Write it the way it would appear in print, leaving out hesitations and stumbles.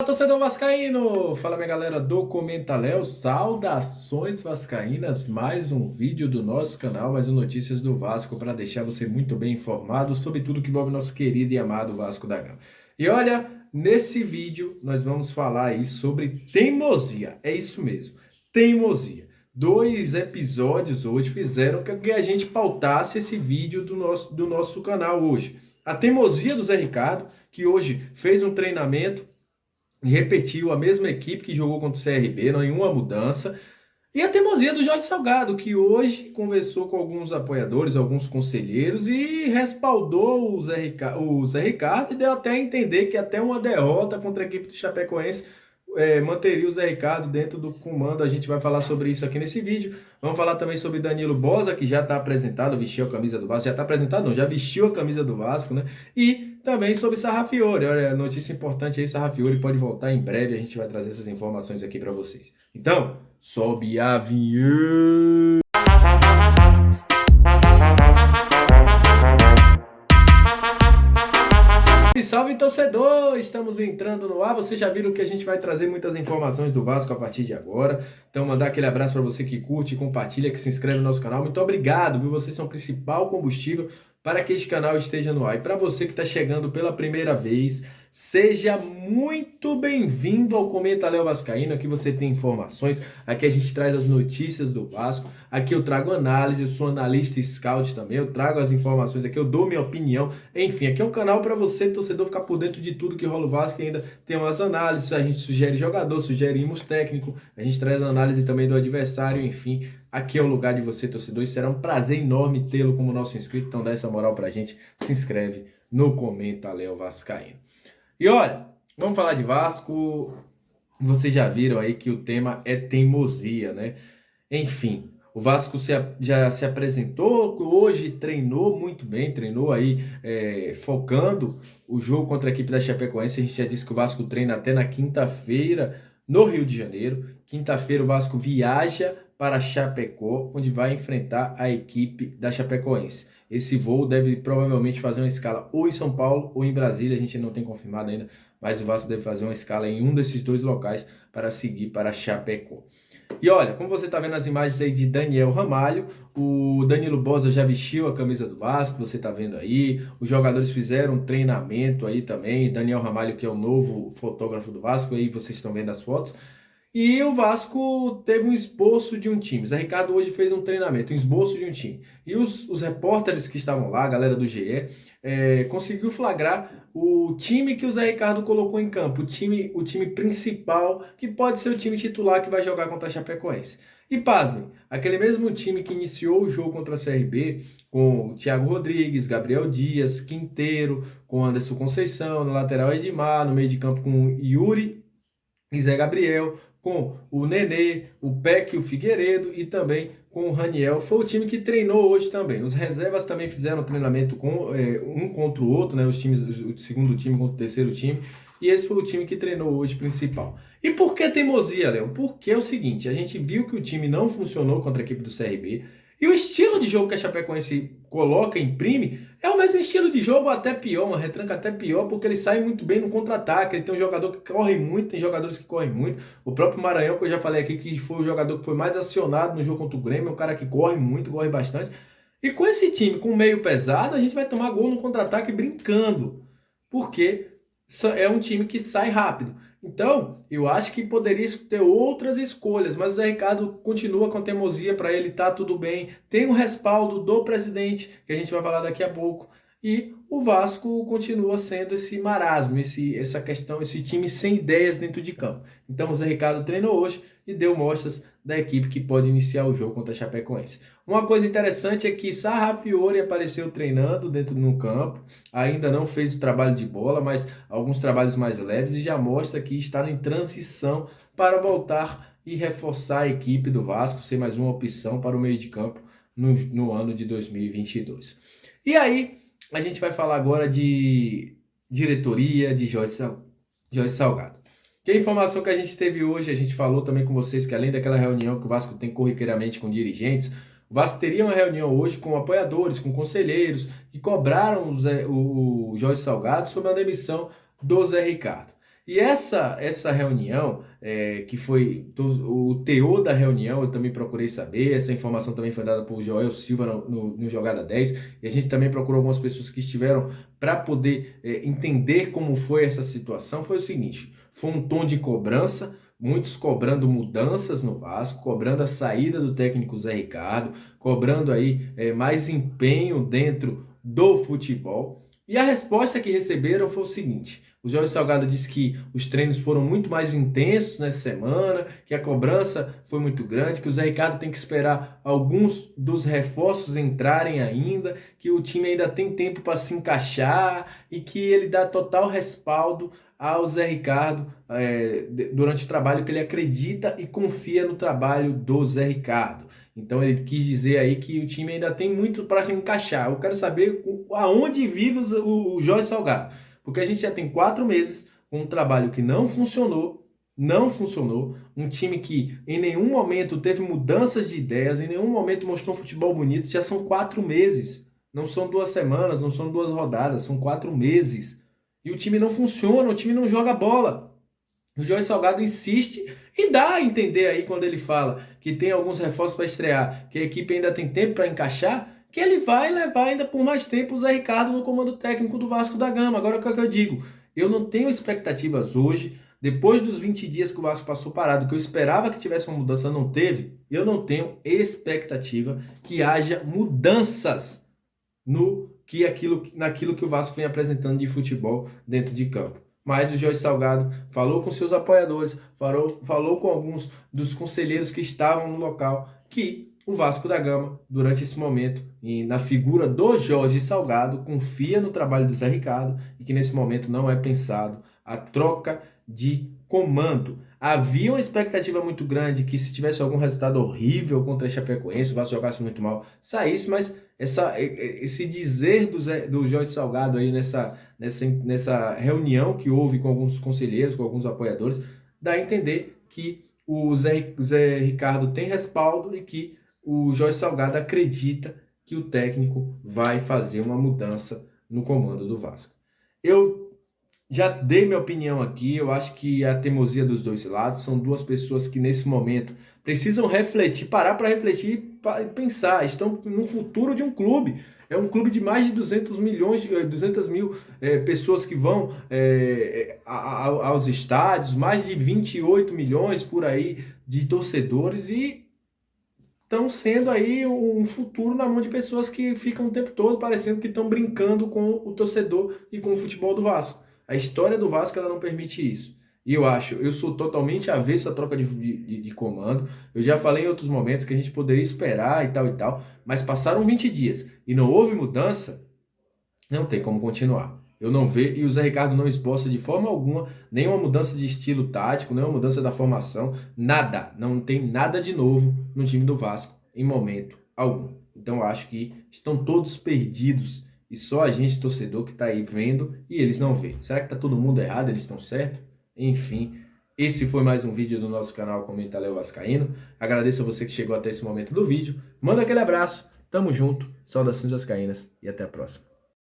Torcedor vascaíno! Fala minha galera do Comenta Léo, saudações vascaínas, mais um vídeo do nosso canal, mais um Notícias do Vasco para deixar você muito bem informado sobre tudo que envolve nosso querido e amado Vasco da Gama. E olha, nesse vídeo nós vamos falar aí sobre teimosia, é isso mesmo, teimosia. Dois episódios hoje fizeram com que a gente pautasse esse vídeo do nosso canal hoje. A teimosia do Zé Ricardo, que hoje fez um treinamento, repetiu a mesma equipe que jogou contra o CRB, nenhuma mudança. E a teimosia do Jorge Salgado, que hoje conversou com alguns apoiadores, alguns conselheiros e respaldou o Zé Ricardo e deu até a entender que até uma derrota contra a equipe do Chapecoense manteria o Zé Ricardo dentro do comando. A gente vai falar sobre isso aqui nesse vídeo. Vamos falar também sobre Danilo Boza, que já está apresentado, vestiu a camisa do Vasco. Já está apresentado, não, já vestiu a camisa do Vasco, né? E também sobre Sarrafiori. Olha, notícia importante aí, Sarrafiori pode voltar em breve. A gente vai trazer essas informações aqui para vocês. Então, sobe a vinheta! Salve torcedor, estamos entrando no ar. Vocês já viram que a gente vai trazer muitas informações do Vasco a partir de agora. Então mandar aquele abraço para você que curte, compartilha, que se inscreve no nosso canal. Muito obrigado, viu? Vocês são o principal combustível para que este canal esteja no ar. E para você que está chegando pela primeira vez, seja muito bem-vindo ao Comenta Léo Vascaíno. Aqui você tem informações, aqui a gente traz as notícias do Vasco, aqui eu trago análise, eu sou analista e scout também, eu trago as informações aqui, eu dou minha opinião, enfim, aqui é um canal para você, torcedor, ficar por dentro de tudo que rola o Vasco. E ainda tem umas análises, a gente sugere jogador, sugerimos técnico, a gente traz análise também do adversário, enfim, aqui é o lugar de você, torcedor, e será um prazer enorme tê-lo como nosso inscrito. Então dá essa moral pra gente, se inscreve no Comenta Léo Vascaíno. E olha, vamos falar de Vasco. Vocês já viram aí que o tema é teimosia, né? Enfim, o Vasco já se apresentou, hoje treinou muito bem, treinou aí focando o jogo contra a equipe da Chapecoense. A gente já disse que o Vasco treina até na quinta-feira no Rio de Janeiro. Quinta-feira o Vasco viaja para Chapecó, onde vai enfrentar a equipe da Chapecoense. Esse voo deve provavelmente fazer uma escala ou em São Paulo ou em Brasília, a gente não tem confirmado ainda, mas o Vasco deve fazer uma escala em um desses dois locais para seguir para Chapecó. E olha, como você está vendo as imagens aí de Daniel Ramalho, o Danilo Boza já vestiu a camisa do Vasco, você está vendo aí, os jogadores fizeram um treinamento aí também, Daniel Ramalho, que é o novo fotógrafo do Vasco, aí vocês estão vendo as fotos. E o Vasco teve um esboço de um time. O Zé Ricardo hoje fez um treinamento, um esboço de um time. E os repórteres que estavam lá, a galera do GE, conseguiu flagrar o time que o Zé Ricardo colocou em campo. O time principal, que pode ser o time titular que vai jogar contra a Chapecoense. E pasmem, aquele mesmo time que iniciou o jogo contra a CRB, com o Thiago Rodrigues, Gabriel Dias, Quinteiro, com Anderson Conceição, no lateral Edmar, no meio de campo com Yuri e Zé Gabriel, com o Nenê, o Peck e o Figueiredo e também com o Raniel. Foi o time que treinou hoje também. Os reservas também fizeram treinamento com um contra o outro, né? Os times, o segundo time contra o terceiro time. E esse foi o time que treinou hoje principal. E por que teimosia, Léo? Porque é o seguinte, a gente viu que o time não funcionou contra a equipe do CRB. E o estilo de jogo que a Chapecoense coloca, imprime, é o mesmo estilo de jogo, até pior, uma retranca até pior, porque ele sai muito bem no contra-ataque. Ele tem um jogador que corre muito, tem jogadores que correm muito. O próprio Maranhão, que eu já falei aqui, que foi o jogador que foi mais acionado no jogo contra o Grêmio, é um cara que corre muito, corre bastante. E com esse time, com meio pesado, a gente vai tomar gol no contra-ataque brincando, porque é um time que sai rápido. Então, eu acho que poderia ter outras escolhas, mas o Zé Ricardo continua com teimosia, para ele tá tudo bem. Tem o respaldo do presidente, que a gente vai falar daqui a pouco. E o Vasco continua sendo esse marasmo, essa questão, esse time sem ideias dentro de campo. Então o Zé Ricardo treinou hoje e deu mostras da equipe que pode iniciar o jogo contra a Chapecoense. Uma coisa interessante é que Sarrafiori apareceu treinando dentro do campo, ainda não fez o trabalho de bola, mas alguns trabalhos mais leves, e já mostra que está em transição para voltar e reforçar a equipe do Vasco, ser mais uma opção para o meio de campo no ano de 2022. E aí, a gente vai falar agora de diretoria de Jorge Salgado. Que a informação que a gente teve hoje, a gente falou também com vocês que além daquela reunião que o Vasco tem corriqueiramente com dirigentes, o Vasco teria uma reunião hoje com apoiadores, com conselheiros, que cobraram o Jorge Salgado sobre a demissão do Zé Ricardo. E essa reunião, que foi o teor da reunião, eu também procurei saber, essa informação também foi dada por Joel Silva no Jogada 10, e a gente também procurou algumas pessoas que estiveram para poder entender como foi essa situação. Foi o seguinte, foi um tom de cobrança, muitos cobrando mudanças no Vasco, cobrando a saída do técnico Zé Ricardo, cobrando aí mais empenho dentro do futebol. E a resposta que receberam foi o seguinte: o Jorge Salgado disse que os treinos foram muito mais intensos nessa semana, que a cobrança foi muito grande, que o Zé Ricardo tem que esperar alguns dos reforços entrarem ainda, que o time ainda tem tempo para se encaixar e que ele dá total respaldo ao Zé Ricardo durante o trabalho, que ele acredita e confia no trabalho do Zé Ricardo. Então ele quis dizer aí que o time ainda tem muito para encaixar. Eu quero saber aonde vive o Jorge Salgado. Porque a gente já tem 4 meses com um trabalho que não funcionou, um time que em nenhum momento teve mudanças de ideias, em nenhum momento mostrou um futebol bonito, já são 4 meses. Não são 2 semanas, não são 2 rodadas, são 4 meses. E o time não funciona, o time não joga bola. O Jorge Salgado insiste e dá a entender aí quando ele fala que tem alguns reforços para estrear, que a equipe ainda tem tempo para encaixar, que ele vai levar ainda por mais tempo o Zé Ricardo no comando técnico do Vasco da Gama. Agora, o que é que eu digo? Eu não tenho expectativas hoje, depois dos 20 dias que o Vasco passou parado, que eu esperava que tivesse uma mudança, não teve. Eu não tenho expectativa que haja mudanças naquilo que o Vasco vem apresentando de futebol dentro de campo. Mas o Jorge Salgado falou com seus apoiadores, falou com alguns dos conselheiros que estavam no local, que o Vasco da Gama, durante esse momento, e na figura do Jorge Salgado, confia no trabalho do Zé Ricardo e que nesse momento não é pensado a troca de comando. Havia uma expectativa muito grande que, se tivesse algum resultado horrível contra a Chapecoense, o Vasco jogasse muito mal, saísse, mas esse dizer do Jorge Salgado aí nessa reunião que houve com alguns conselheiros, com alguns apoiadores, dá a entender que o Zé Ricardo tem respaldo e que o Jorge Salgado acredita que o técnico vai fazer uma mudança no comando do Vasco. Eu já dei minha opinião aqui, eu acho que a teimosia dos dois lados, são duas pessoas que nesse momento precisam refletir, parar para refletir e pensar, estão no futuro de um clube. É um clube de mais de 200 mil pessoas que vão aos estádios, mais de 28 milhões por aí de torcedores e estão sendo aí um futuro na mão de pessoas que ficam o tempo todo parecendo que estão brincando com o torcedor e com o futebol do Vasco. A história do Vasco ela não permite isso. E eu sou totalmente avesso à troca de comando. Eu já falei em outros momentos que a gente poderia esperar e tal, mas passaram 20 dias e não houve mudança, não tem como continuar. Eu não vejo, e o Zé Ricardo não esboça de forma alguma nenhuma mudança de estilo tático, nenhuma mudança da formação, nada. Não tem nada de novo no time do Vasco em momento algum. Então eu acho que estão todos perdidos e só a gente, torcedor, que está aí vendo e eles não veem. Será que está todo mundo errado? Eles estão certos? Enfim, esse foi mais um vídeo do nosso canal Comenta Léo Vascaíno. Agradeço a você que chegou até esse momento do vídeo. Manda aquele abraço, tamo junto, saudações vascaínas e até a próxima.